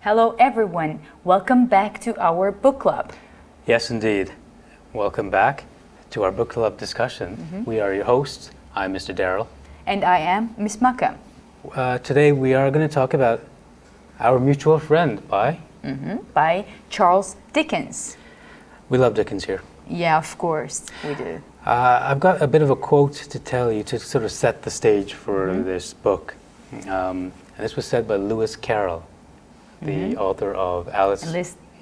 Hello everyone, welcome back to our book club. Yes, indeed. Welcome back to our book club discussion. We are your hosts. I'm Mr. Darrell. And I am Miss Maka. Today we are going to talk about Our Mutual Friend by Charles Dickens. We love Dickens here. Yeah, of course, we do. I've got a bit of a quote to tell you to sort of set the stage for this book. And this was said by Lewis Carroll, the author of Alice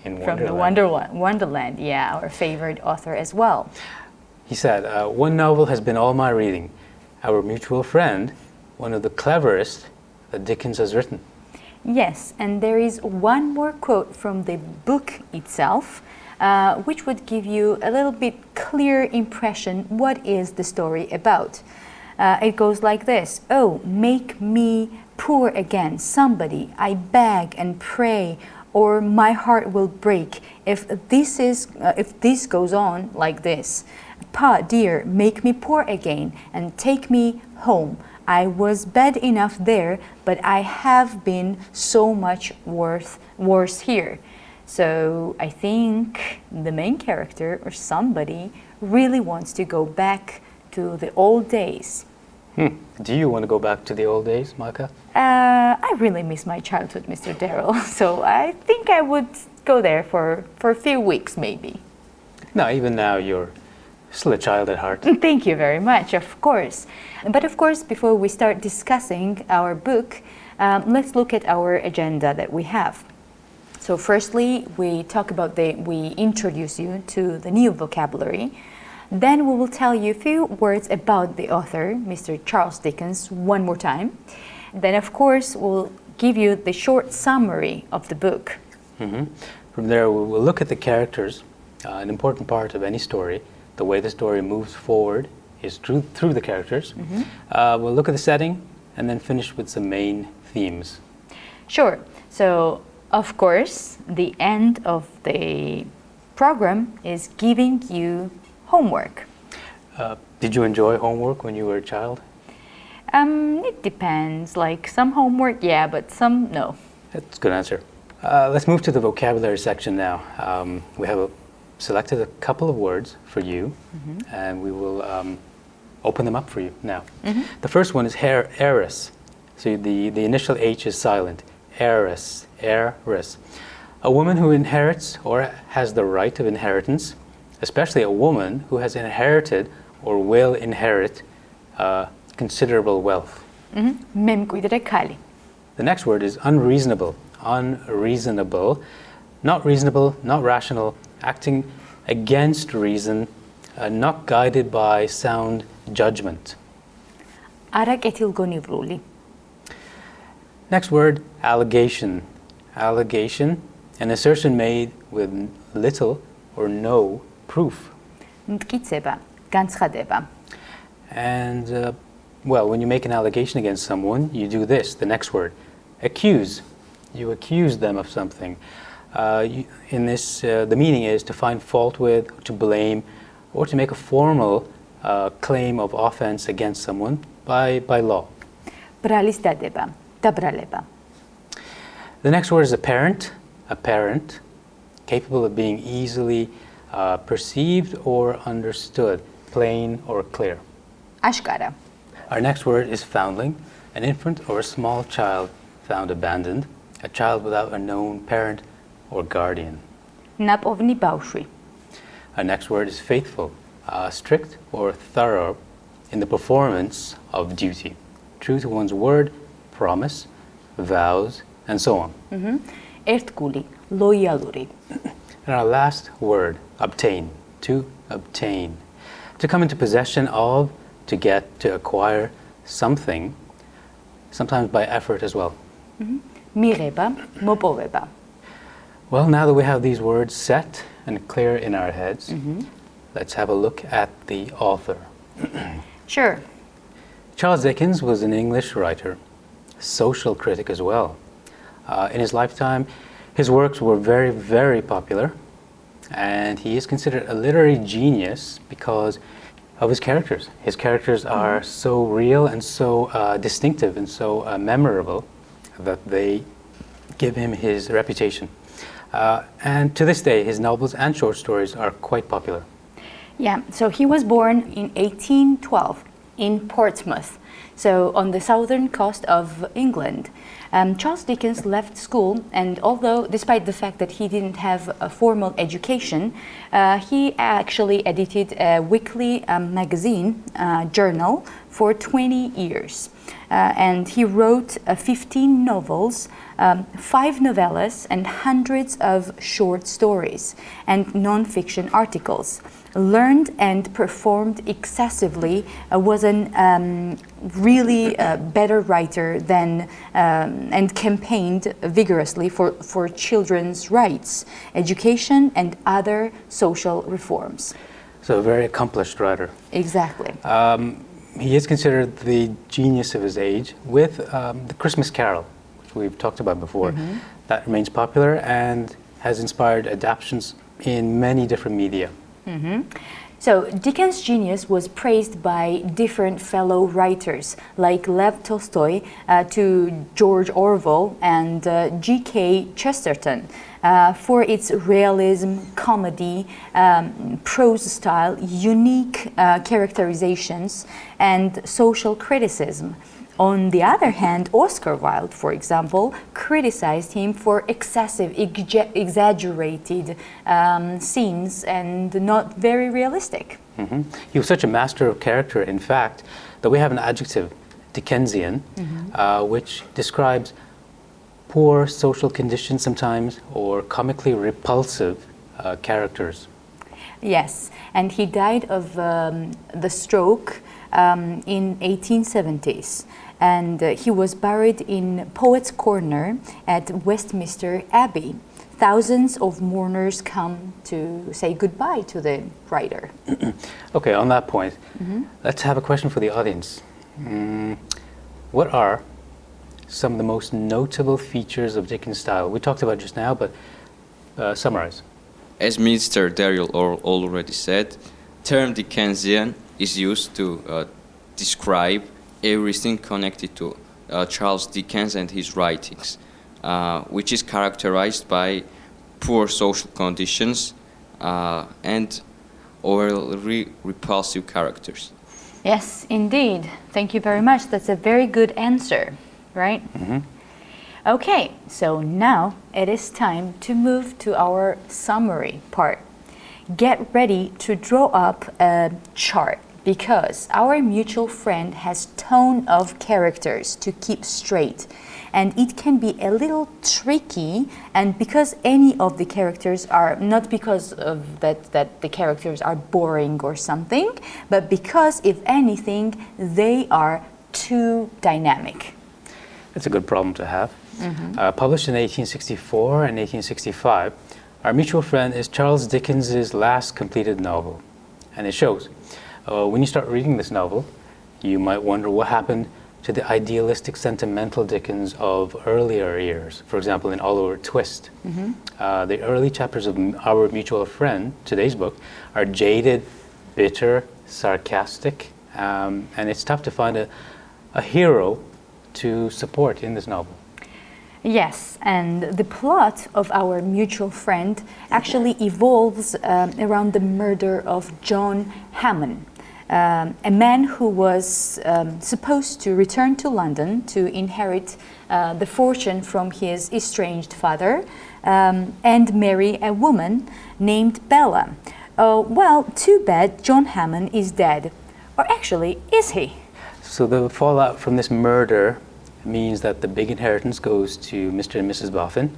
in Wonderland. From the Wonderland, yeah, our favorite author as well. He said, one novel has been all my reading. Our Mutual Friend, one of the cleverest that Dickens has written. Yes, and there is one more quote from the book itself, which would give you a little bit clear impression what is the story about. It goes like this: "Oh, make me poor again, somebody, I beg and pray, or my heart will break if this goes on like this. Pa, dear, make me poor again and take me home. I was bad enough there, but I have been so much worse here." So I think the main character or somebody really wants to go back to the old days. Do you want to go back to the old days, Maka? I really miss my childhood, Mr. Darrell, so I think I would go there for a few weeks maybe. No, even now you're still a child at heart. Thank you very much, of course. But of course, before we start discussing our book, let's look at our agenda that we have. So firstly, we introduce you to the new vocabulary. Then we will tell you a few words about the author, Mr. Charles Dickens, one more time. Then, of course, we'll give you the short summary of the book. From there, we'll look at the characters. An important part of any story, the way the story moves forward, is through the characters. We'll look at the setting and then finish with some main themes. Sure. So, of course, the end of the program is giving you homework. Did you enjoy homework when you were a child? It depends. Like some homework, yeah, but some, no. That's a good answer. Let's move to the vocabulary section now. We have selected a couple of words for you, and we will open them up for you now. The first one is heiress. So the initial H is silent. Heiress, heiress. A woman who inherits or has the right of inheritance, especially a woman who has inherited or will inherit considerable wealth. The next word is unreasonable. Unreasonable, not reasonable, not rational, acting against reason, not guided by sound judgment. Next word, allegation. Allegation, an assertion made with little or no proof. And well, when you make an allegation against someone, you do this, the next word, accuse. You accuse them of something. In this, the meaning is to find fault with, to blame, or to make a formal claim of offense against someone by law. The next word is apparent. Apparent, capable of being easily perceived or understood, plain or clear. Ashkara. Our next word is foundling, an infant or a small child found abandoned, a child without a known parent or guardian. Napovni baushwi. Our next word is faithful, strict or thorough in the performance of duty, true to one's word, promise, vows, and so on. Ertkuli, loyaluri. And our last word, obtain, to obtain, to come into possession of, to get, to acquire something, sometimes by effort as well. Mireba, mopoveba. Well, now that we have these words set and clear in our heads, let's have a look at the author. Sure. Charles Dickens was an English writer, social critic as well. In his lifetime, his works were very, very popular, and he is considered a literary genius because of his characters. His characters are so real and so distinctive and so memorable that they give him his reputation. And to this day, his novels and short stories are quite popular. Yeah, so he was born in 1812 in Portsmouth, so on the southern coast of England. Charles Dickens left school, and although, despite the fact that he didn't have a formal education, he actually edited a weekly magazine journal for 20 years. And he wrote 15 novels, 5 novellas, and hundreds of short stories and non-fiction articles. Learned and performed excessively, was a really better writer than and campaigned vigorously for children's rights, education, and other social reforms. So a very accomplished writer. Exactly. He is considered the genius of his age, with the Christmas Carol, which we've talked about before. That remains popular and has inspired adaptations in many different media. So Dickens' genius was praised by different fellow writers like Lev Tolstoy to George Orwell and G.K. Chesterton for its realism, comedy, prose style, unique characterizations, and social criticism. On the other hand, Oscar Wilde, for example, criticized him for excessive, exaggerated scenes and not very realistic. He was such a master of character, in fact, that we have an adjective, Dickensian, which describes poor social conditions sometimes, or comically repulsive characters. Yes, and he died of the stroke in 1870s. And he was buried in Poets' Corner at Westminster Abbey. Thousands of mourners come to say goodbye to the writer. Okay, on that point, let's have a question for the audience. What are some of the most notable features of Dickens' style? We talked about just now, but summarize. As Mr. Daryl already said, term Dickensian is used to describe everything connected to Charles Dickens and his writings, which is characterized by poor social conditions and overly repulsive characters. Yes, indeed. Thank you very much. That's a very good answer, right? Okay, so now it is time to move to our summary part. Get ready to draw up a chart, because our mutual friend has tone of characters to keep straight, and it can be a little tricky, and because any of the characters are, not because of that the characters are boring or something, but because, if anything, they are too dynamic. It's a good problem to have. Published in 1864 and 1865, Our Mutual Friend is Charles Dickens's last completed novel, and it shows. When you start reading this novel, you might wonder what happened to the idealistic, sentimental Dickens of earlier years. For example, in Oliver Twist. The early chapters of Our Mutual Friend, today's book, are jaded, bitter, sarcastic, and it's tough to find a hero to support in this novel. Yes, and the plot of Our Mutual Friend actually evolves around the murder of John Harmon, a man who was supposed to return to London to inherit the fortune from his estranged father and marry a woman named Bella. Well, too bad John Harmon is dead. Or actually, is he? So the fallout from this murder means that the big inheritance goes to Mr. and Mrs. Boffin,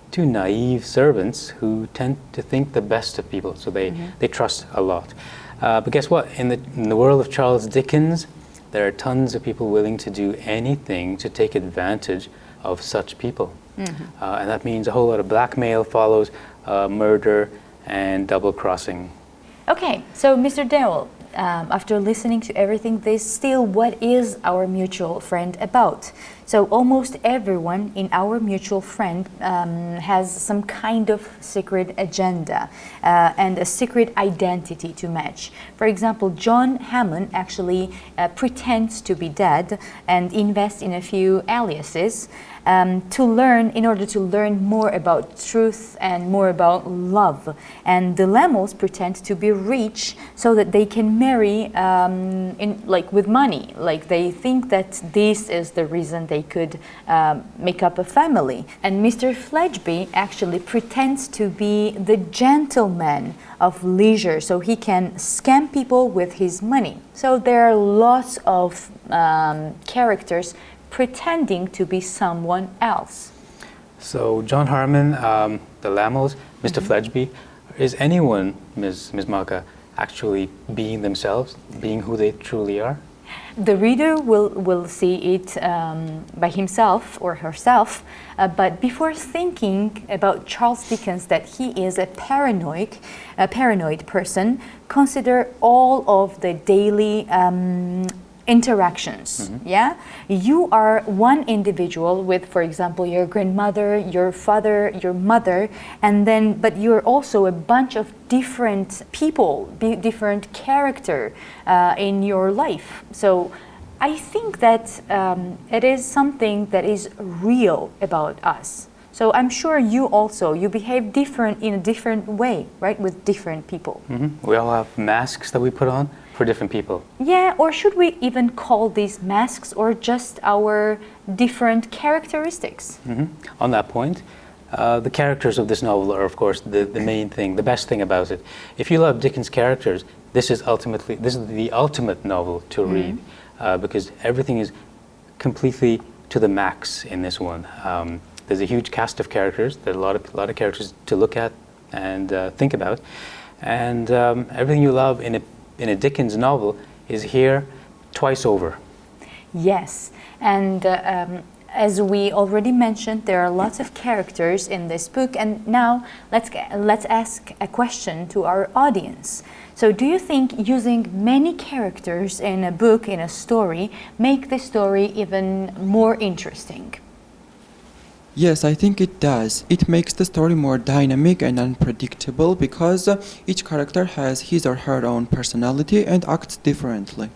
two naive servants who tend to think the best of people, so they trust a lot. But guess what? In the world of Charles Dickens, there are tons of people willing to do anything to take advantage of such people. And that means a whole lot of blackmail follows, murder, and double-crossing. Okay, so Mr. Darrell, after listening to everything, there's still what is Our Mutual Friend about? So almost everyone in Our Mutual Friend has some kind of secret agenda and a secret identity to match. For example, John Harmon actually pretends to be dead and invests in a few aliases. in order to learn more about truth and more about love. And the Lamels pretend to be rich so that they can marry with money. Like they think that this is the reason they could make up a family. And Mr. Fledgeby actually pretends to be the gentleman of leisure, so he can scam people with his money. So there are lots of characters pretending to be someone else. So John Harmon, the Lamels, Mr. Fledgeby, is anyone, Ms. Maka, actually being themselves, being who they truly are? The reader will see it by himself or herself, but before thinking about Charles Dickens that he is a paranoid person, consider all of the daily interactions. Yeah, you are one individual with, for example, your grandmother, your father, your mother, but you're also a bunch of different people, different character in your life. So I think that it is something that is real about us. So I'm sure you behave different in a different way, right, with different people. We all have masks that we put on for different people. Yeah, or should we even call these masks or just our different characteristics? On that point, the characters of this novel are, of course, the main thing, the best thing about it. If you love Dickens' characters, this is the ultimate novel to read, because everything is completely to the max in this one. There's a huge cast of characters. There's a lot of characters to look at and think about, and everything you love in a Dickens novel is here twice over. Yes, and as we already mentioned, there are lots of characters in this book, and now let's ask a question to our audience. So do you think using many characters in a book, in a story, make the story even more interesting? Yes, I think it does. It makes the story more dynamic and unpredictable because each character has his or her own personality and acts differently.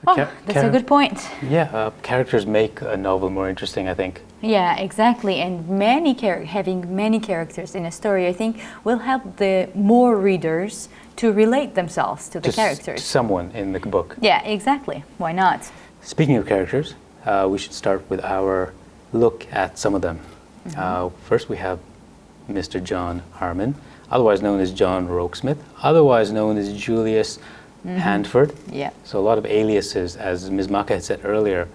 Oh, that's a good point. Yeah, characters make a novel more interesting, I think. Yeah, exactly. And having many characters in a story, I think, will help the more readers to relate themselves to the characters. To someone in the book. Yeah, exactly. Why not? Speaking of characters, we should start with our look at some of them. First, we have Mr. John Harmon, otherwise known as John Rokesmith, otherwise known as Julius Handford. Yeah. So a lot of aliases, as Ms. Maka had said earlier.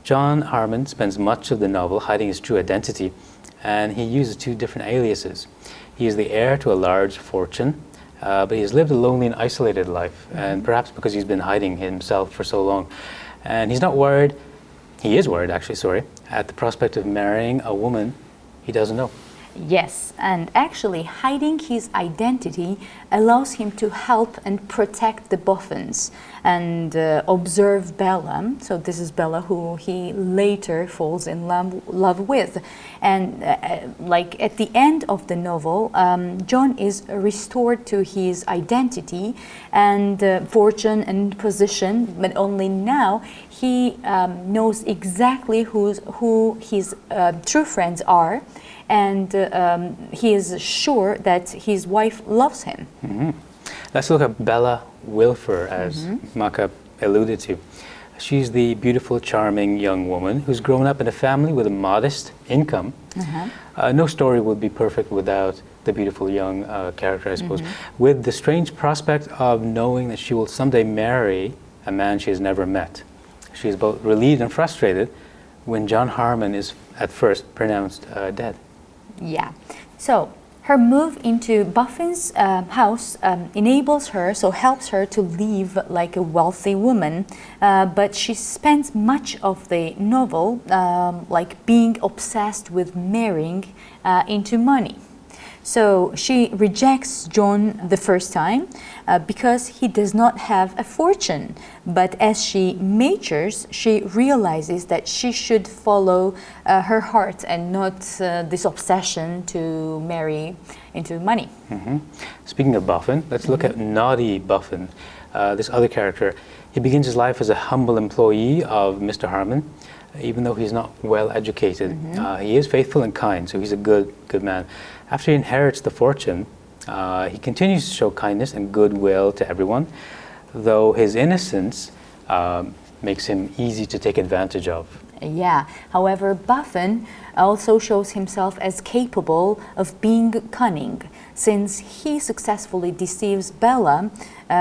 John Harmon spends much of the novel hiding his true identity, and he uses two different aliases. He is the heir to a large fortune, but he has lived a lonely and isolated life, and perhaps because he's been hiding himself for so long. And he's not worried, he is worried actually, sorry, at the prospect of marrying a woman he doesn't know. Yes, and actually hiding his identity allows him to help and protect the Boffins and observe Bella. So this is Bella who he later falls in love with. And like at the end of the novel, John is restored to his identity and fortune and position, but only now he knows exactly who his true friends are. And he is sure that his wife loves him. Let's look at Bella Wilfer, as Maka alluded to. She's the beautiful, charming young woman who's grown up in a family with a modest income. No story would be perfect without the beautiful young character, I suppose, with the strange prospect of knowing that she will someday marry a man she has never met. She is both relieved and frustrated when John Harmon is at first pronounced dead. Yeah, so her move into Buffin's house helps her to live like a wealthy woman, but she spends much of the novel like being obsessed with marrying into money. So she rejects John the first time because he does not have a fortune. But as she matures, she realizes that she should follow her heart and not this obsession to marry into money. Speaking of Buffin, let's look at naughty Buffin, this other character. He begins his life as a humble employee of Mr. Harmon. even though he's not well educated. He is faithful and kind, so he's a good man. After he inherits the fortune, he continues to show kindness and goodwill to everyone, though his innocence makes him easy to take advantage of. Yeah, however, Buffon also shows himself as capable of being cunning, since he successfully deceives Bella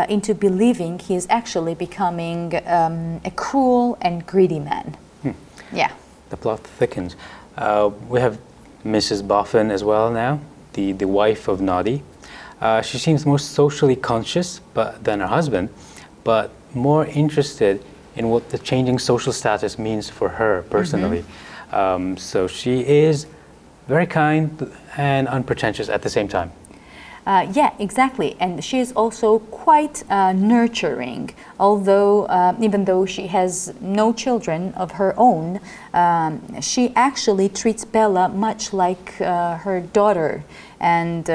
into believing he is actually becoming a cruel and greedy man. Yeah. The plot thickens. We have Mrs. Buffon as well now, the wife of Noddy. She seems more socially conscious than her husband, but more interested in what the changing social status means for her personally. So she is very kind and unpretentious at the same time. Yeah, exactly. And she is also quite nurturing, although even though she has no children of her own, she actually treats Bella much like her daughter. And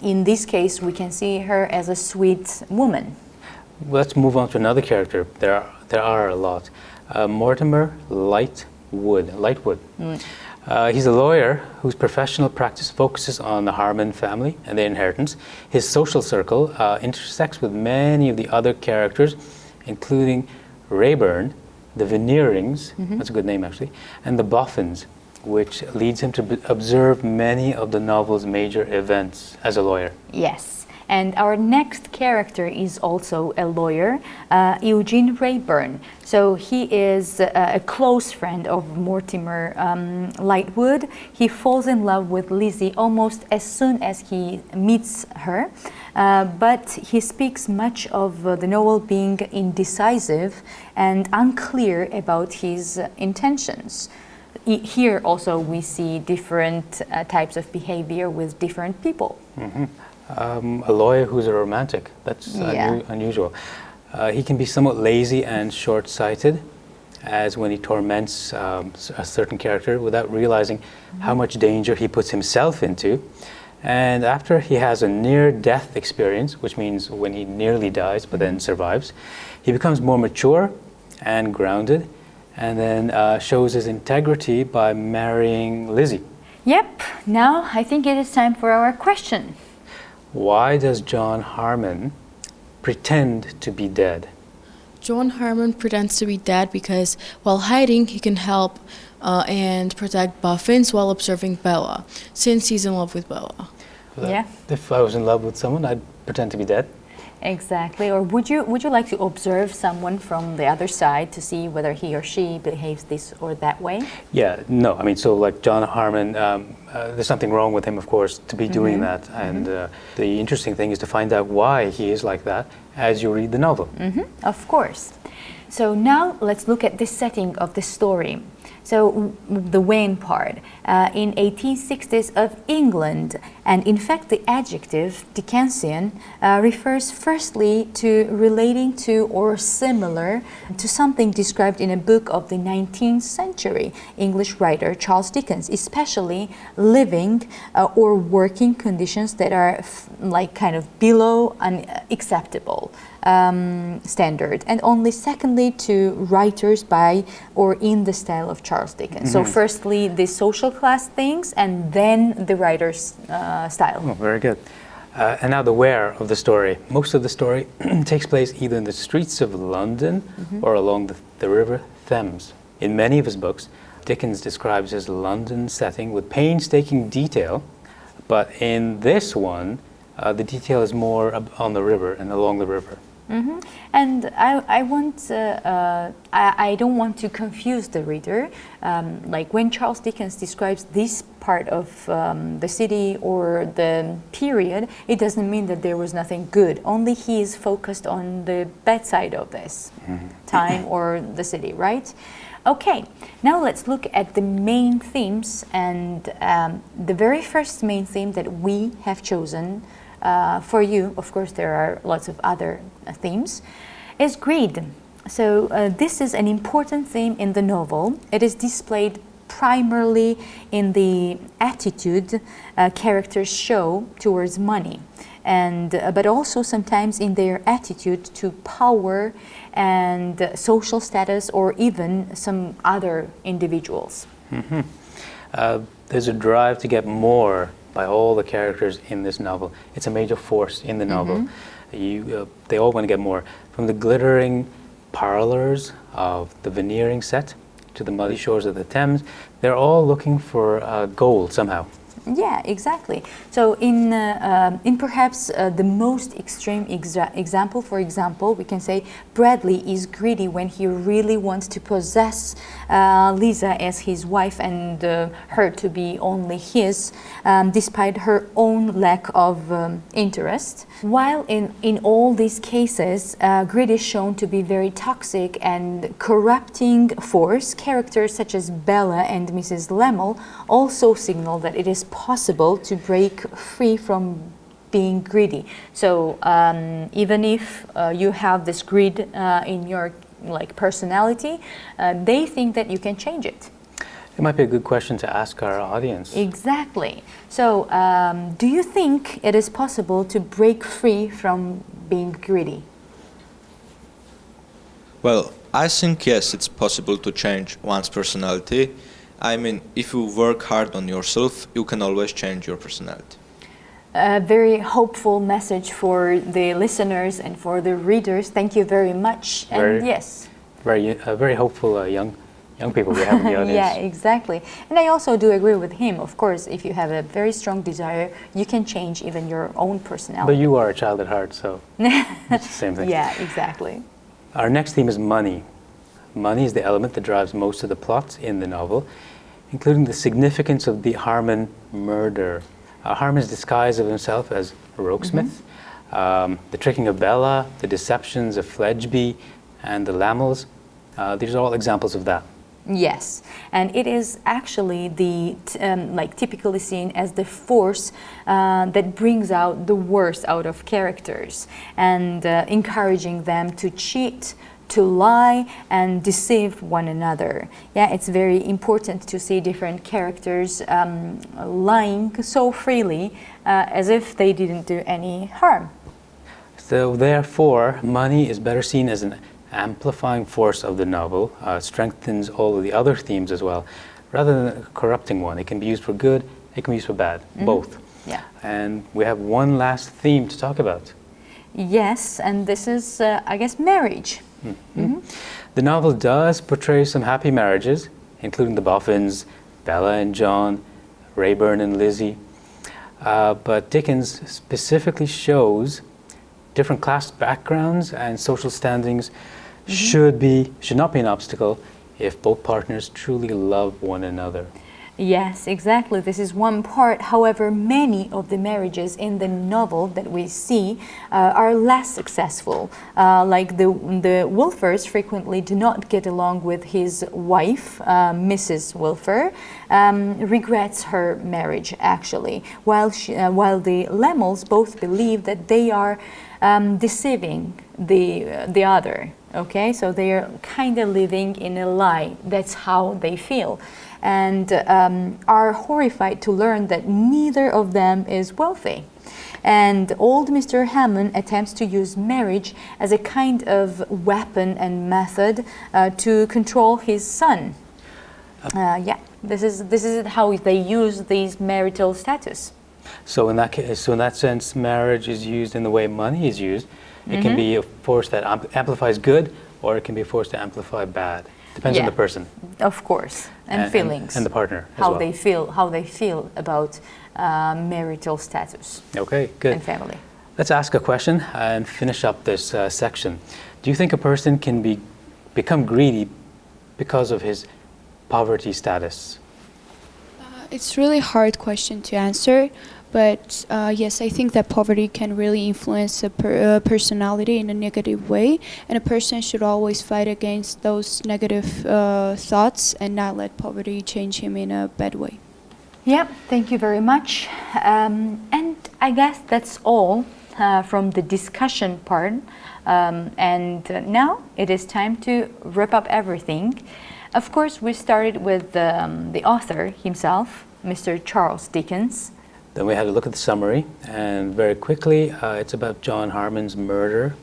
in this case, we can see her as a sweet woman. Let's move on to another character. There are a lot. Mortimer Lightwood. He's a lawyer whose professional practice focuses on the Harmon family and their inheritance. His social circle intersects with many of the other characters, including Rayburn, the Veneerings, that's a good name actually, and the Buffons, which leads him to observe many of the novel's major events as a lawyer. Yes. And our next character is also a lawyer, Eugene Rayburn. So he is a close friend of Mortimer Lightwood. He falls in love with Lizzie almost as soon as he meets her, but he speaks much of the novel being indecisive and unclear about his intentions. Here also we see different types of behavior with different people. A lawyer who's a romantic, that's unusual. He can be somewhat lazy and short-sighted, as when he torments a certain character without realizing how much danger he puts himself into. And after he has a near-death experience, which means when he nearly dies but then survives, he becomes more mature and grounded, and then shows his integrity by marrying Lizzie. Yep, now I think it is time for our question. Why does John Harmon pretend to be dead? John Harmon pretends to be dead because while hiding, he can help and protect Buffins while observing Bella, since he's in love with Bella. Yeah. If I was in love with someone, I'd pretend to be dead. Exactly. Or would you like to observe someone from the other side to see whether he or she behaves this or that way? Yeah, no. I mean, so like John Harmon, there's something wrong with him, of course, to be doing that. And the interesting thing is to find out why he is like that as you read the novel. Of course. So now let's look at the setting of the story. So the when part, in 1860s of England, and in fact the adjective Dickensian refers firstly to relating to or similar to something described in a book of the 19th century English writer Charles Dickens, especially living or working conditions that are like kind of below unacceptable standard, and only secondly to writers by or in the style of Charles Dickens. So firstly the social class things and then the writer's style. Oh, very good. And now the where of the story. Most of the story takes place either in the streets of London or along the river Thames. In many of his books, Dickens describes his London setting with painstaking detail, but in this one, the detail is more on the river and along the river. And I don't want to confuse the reader. Like when Charles Dickens describes this part of the city or the period, it doesn't mean that there was nothing good. Only he is focused on the bad side of this time or the city, right? Okay, now let's look at the main themes, and the very first main theme that we have chosen for you, of course there are lots of other themes, is greed. So this is an important theme in the novel. It is displayed primarily in the attitude characters show towards money, and but also sometimes in their attitude to power and social status, or even some other individuals. There's a drive to get more by all the characters in this novel. It's a major force in the novel. They all want to get more, from the glittering parlors of the veneering set to the muddy shores of the Thames. They're all looking for gold somehow. Yeah, exactly. So in perhaps the most extreme example, for example, we can say Bradley is greedy when he really wants to possess Lisa as his wife and her to be only his, despite her own lack of interest. While in all these cases, greed is shown to be very toxic and corrupting force, characters such as Bella and Mrs. Lemmel also signal that it is possible to break free from being greedy. So even if you have this greed in your personality, they think that you can change it. It might be a good question to ask our audience. Exactly. So do you think it is possible to break free from being greedy? Well, I think yes, it's possible to change one's personality. I mean, if you work hard on yourself, you can always change your personality. A very hopeful message for the listeners and for the readers. Thank you very much. And yes. Very hopeful young people we have in the audience. Yeah, exactly. And I also do agree with him. Of course, if you have a very strong desire, you can change even your own personality. But you are a child at heart, so it's the same thing. Yeah, exactly. Our next theme is money. Money is the element that drives most of the plots in the novel, including the significance of the Harmon murder. Harmon's disguise of himself as a roguesmith, the tricking of Bella, the deceptions of Fledgeby and the Lammels. These are all examples of that. Yes, and it is actually the typically seen as the force that brings out the worst out of characters and encouraging them to cheat, to lie and deceive one another. Yeah, it's very important to see different characters lying so freely as if they didn't do any harm. So therefore, money is better seen as an amplifying force of the novel, strengthens all of the other themes as well, rather than a corrupting one. It can be used for good, it can be used for bad, both. Yeah. And we have one last theme to talk about. Yes, and this is, I guess, marriage. The novel does portray some happy marriages, including the Boffins, Bella and John, Rayburn and Lizzie. But Dickens specifically shows different class backgrounds and social standings should not be an obstacle if both partners truly love one another. Yes, exactly. This is one part. However, many of the marriages in the novel that we see are less successful. Like the Wilfers frequently do not get along with his wife, Mrs. Wilfer, regrets her marriage actually, while the Lammels both believe that they are deceiving the other. Okay, so they are kind of living in a lie. That's how they feel, and are horrified to learn that neither of them is wealthy. And old Mr. Hammond attempts to use marriage as a kind of weapon and method to control his son. Yeah, this is how they use these marital status. So in that sense, marriage is used in the way money is used. It can be a force that amplifies good, or it can be a force to amplify bad. Depends on the person. Of course, and feelings. And the partner as how well. How they feel about marital status. Okay, good. And family. Let's ask a question and finish up this section. Do you think a person can become greedy because of his poverty status? It's really a hard question to answer, but yes, I think that poverty can really influence a personality in a negative way, and a person should always fight against those negative thoughts and not let poverty change him in a bad way. Yeah, thank you very much. And I guess that's all from the discussion part. And now it is time to wrap up everything. Of course, we started with the author himself, Mr. Charles Dickens. Then we had a look at the summary, and very quickly, it's about John Harmon's murder,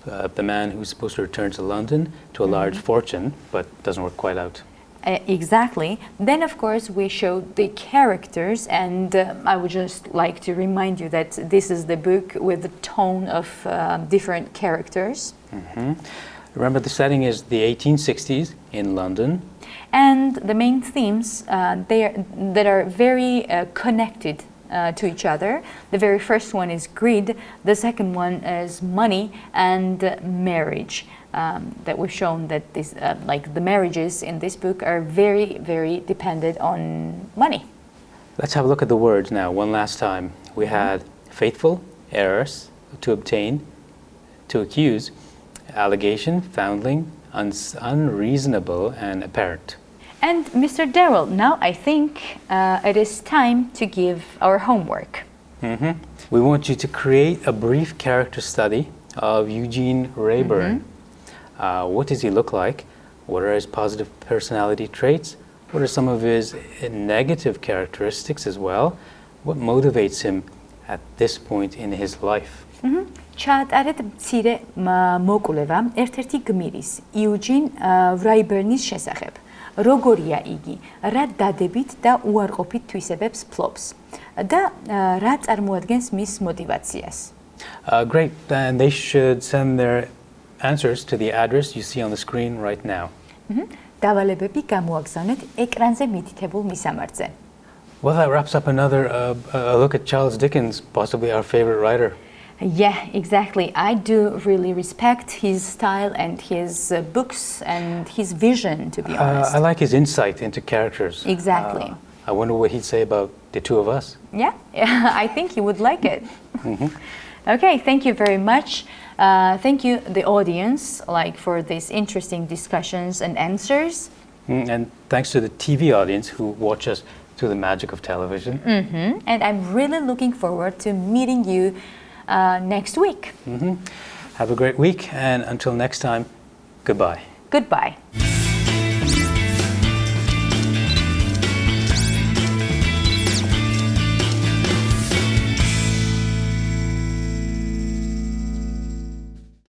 the man who's supposed to return to London to a large fortune, but doesn't work quite out. Exactly. Then, of course, we showed the characters, and I would just like to remind you that this is the book with the tone of different characters. Remember, the setting is the 1860s in London. And the main themes that are very connected to each other. The very first one is greed, the second one is money and marriage. That we've shown that this, like the marriages in this book are very, very dependent on money. Let's have a look at the words now, one last time. We had faithful, heiress, to obtain, to accuse, allegation, foundling, unreasonable, and apparent. And Mr. Darrell, now I think it is time to give our homework. We want you to create a brief character study of Eugene Rayburn. What does he look like? What are his positive personality traits? What are some of his negative characteristics as well? What motivates him at this point in his life? ჩაატარეთ მცირე მოკვლევა ერთ-ერთი გმირის, იუჯინ რაიბერნის შესახებ. როგორია იგი, რა დადებით და უარყოფით თვისებებს ფლობს და რა წარმოადგენს მის мотивაციას. Great, and they should send their answers to the address you see on the screen right now. დავალებები გამოაგზავნეთ ეკრანზე მითითებულ მისამართზე. Well, that wraps up another a look at Charles Dickens, possibly our favorite writer. Yeah, exactly. I do really respect his style and his books and his vision, to be honest. I like his insight into characters. Exactly. I wonder what he'd say about the two of us. Yeah, I think he would like it. Okay, thank you very much. Thank you, the audience, for these interesting discussions and answers. And thanks to the TV audience who watch us through the magic of television. And I'm really looking forward to meeting you next week. Have a great week, and until next time, goodbye. Goodbye.